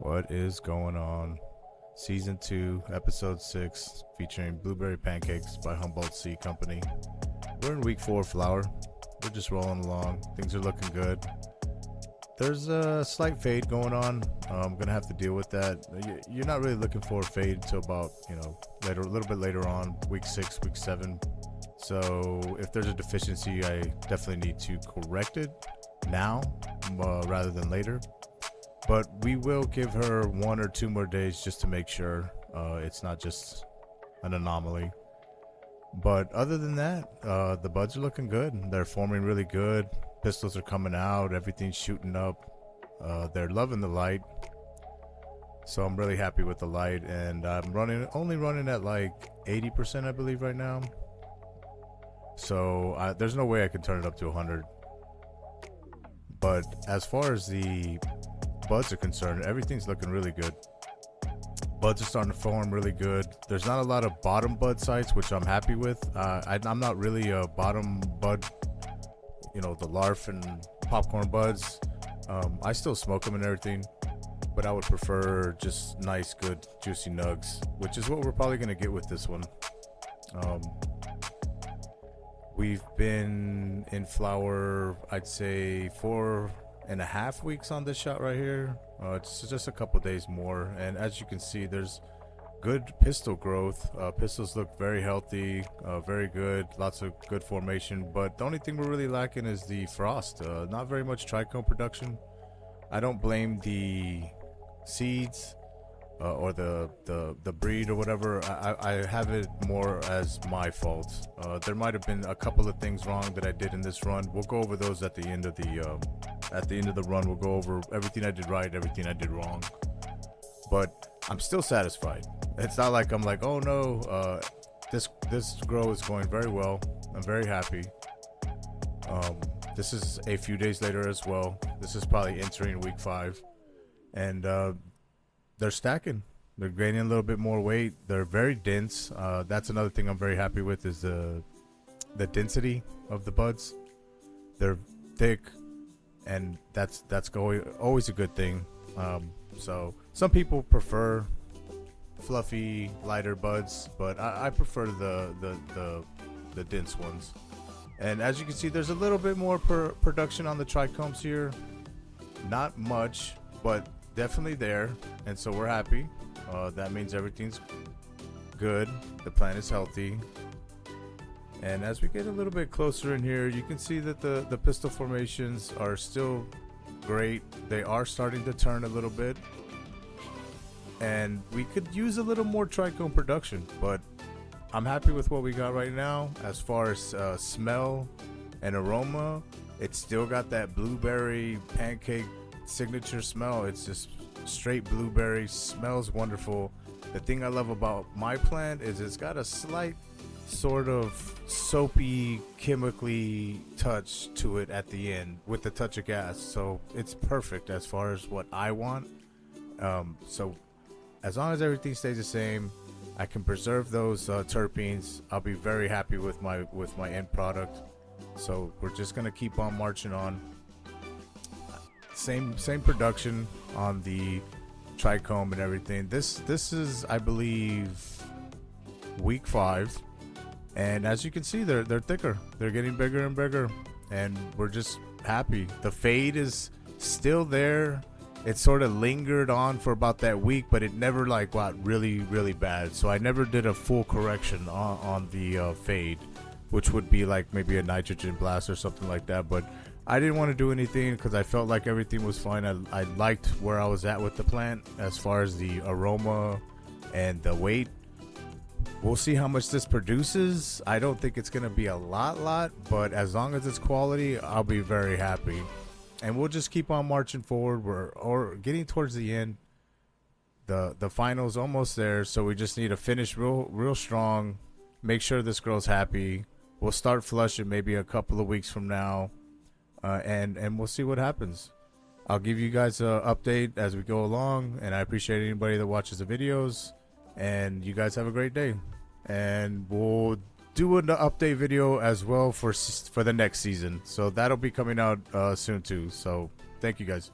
What is going on? Season 2, Episode 6, featuring Blueberry Pancakes by Humboldt Seed Company. We're in week 4 flower. We're just rolling along. Things are looking good. There's a slight fade going on. I'm going to have to deal with that. You're not really looking for a fade until about, later, a little bit later on, week 6, week 7. So if there's a deficiency, I definitely need to correct it now rather than later. But we will give her 1 or 2 more days just to make sure it's not just an anomaly. But other than that, the buds are looking good. They're forming really good. Pistils are coming out. Everything's shooting up. They're loving the light. So I'm really happy with the light. And I'm only running at like 80%, I believe, right now. So there's no way I can turn it up to 100. But as far as the buds are concerned, everything's looking really good. Buds are starting to form really good. There's not a lot of bottom bud sites, which I'm happy with. I'm not really a bottom bud, the larf and popcorn buds. I still smoke them and everything, but I would prefer just nice, good, juicy nugs, which is what we're probably going to get with this one. We've been in flower, I'd say 4.5 weeks on this shot right here. It's just a couple days more, and as you can see, there's good pistil growth. Pistils look very healthy, very good, lots of good formation, but the only thing we're really lacking is the frost. Not very much trichome production. I don't blame the seeds or the breed or whatever. I have it more as my fault. There might have been a couple of things wrong that I did in this run. We'll go over those at the end of the run. We'll go over everything I did right, everything I did wrong. But I'm still satisfied. It's not like I'm like, oh no, this grow is going very well. I'm very happy. This is a few days later as well. This is probably entering week 5, and they're stacking. They're gaining a little bit more weight. They're very dense. That's another thing I'm very happy with is the density of the buds. They're thick, and that's always a good thing. So some people prefer fluffy, lighter buds, but I prefer the dense ones. And as you can see, there's a little bit more production on the trichomes here. Not much, but definitely there, and so we're happy. That means everything's good. The plant is healthy. And as we get a little bit closer in here, you can see that the pistil formations are still great. They are starting to turn a little bit, and we could use a little more trichome production, but I'm happy with what we got right now. As far as smell and aroma, it's still got that blueberry pancake signature smell. It's just straight blueberry, smells wonderful. The thing I love about my plant is it's got a slight sort of soapy, chemically touch to it at the end with the touch of gas, so it's perfect as far as what I want. So as long as everything stays the same, I can preserve those terpenes. I'll be very happy with my end product. So we're just gonna keep on marching on. Same production on the trichome and everything. This is, I believe, week 5, and as you can see, they're thicker. They're getting bigger and bigger, and we're just happy. The fade is still there. It sort of lingered on for about that week, but it never got really bad. So I never did a full correction on the fade, which would be like maybe a nitrogen blast or something like that. But I didn't want to do anything because I felt like everything was fine. I liked where I was at with the plant as far as the aroma and the weight. We'll see how much this produces. I don't think it's going to be a lot, but as long as it's quality, I'll be very happy. And we'll just keep on marching forward. We're getting towards the end. The final's almost there, so we just need to finish real strong. Make sure this girl's happy. We'll start flushing maybe a couple of weeks from now, and we'll see what happens. I'll give you guys an update as we go along, and I appreciate anybody that watches the videos. And you guys have a great day, and we'll do an update video as well for the next season, so that'll be coming out soon too. So thank you guys.